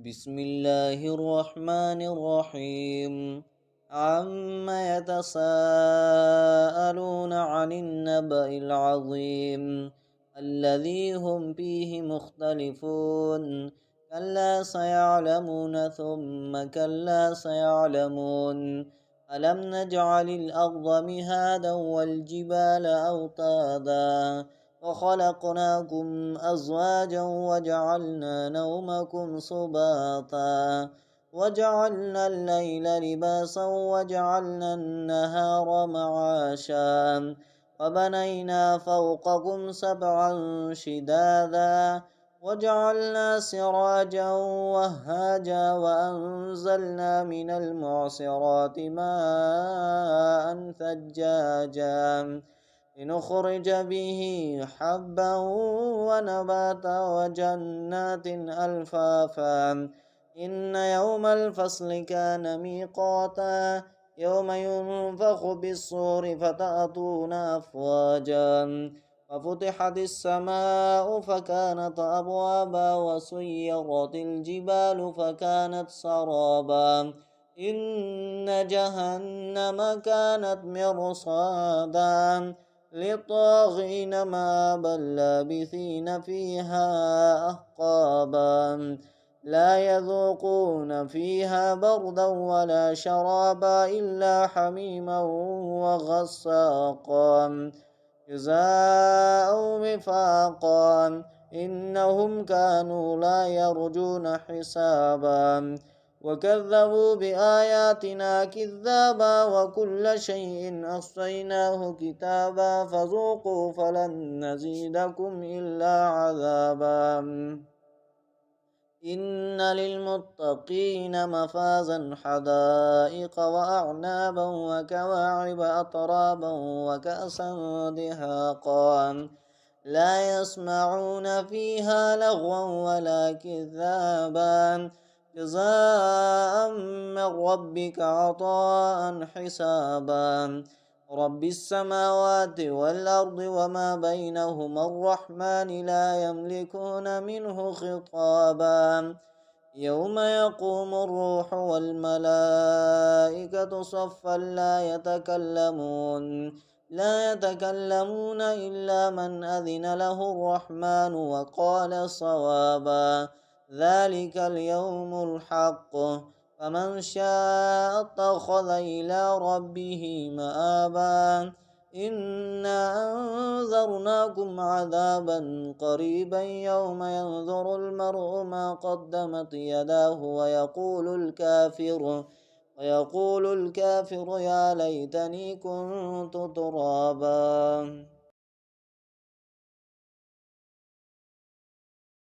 بسم الله الرحمن الرحيم. عم يتساءلون عن النبأ العظيم الذي هم فيه مختلفون. كلا سيعلمون ثم كلا سيعلمون. ألم نجعل الأرض مهادا والجبال أوتادا وخلقناكم أزواجا وجعلنا نومكم سباتا وجعلنا الليل لباسا وجعلنا النهار معاشا وبنينا فوقكم سبعا شدادا وجعلنا سراجا وهاجا وأنزلنا من المعصرات ماء ثجاجا لنخرج به حبا ونباتا وجنات ألفافا. إن يوم الفصل كان ميقاتا يوم ينفخ بالصور فتأتون أفواجا وفتحت السماء فكانت أبوابا وسيرت الجبال فكانت سرابا. إن جهنم كانت مرصادا للطاغين مآبا لابثين فيها أحقابا لا يذوقون فيها بردا ولا شرابا إلا حميما وغساقا جزاء وفاقا. إنهم كانوا لا يرجون حسابا وكذبوا بآياتنا كذابا وكل شيء أحصيناه كتابا فذوقوا فلن نزيدكم إلا عذابا. إن للمتقين مفازا حدائق وأعنابا وكواعب أترابا وكأسا دهاقا لا يسمعون فيها لغوا ولا كذابا جزاء من ربك عطاء حسابا. رب السماوات والأرض وما بينهما الرحمن لا يملكون منه خطابا. يوم يقوم الروح والملائكة صفا لا يتكلمون إلا من أذن له الرحمن وقال صوابا. ذلك اليوم الحق فمن شاء اتخذ إلى ربه مآبا. إنا أنذرناكم عذابا قريبا يوم ينظر المرء ما قدمت يداه ويقول الكافر يا ليتني كنت ترابا.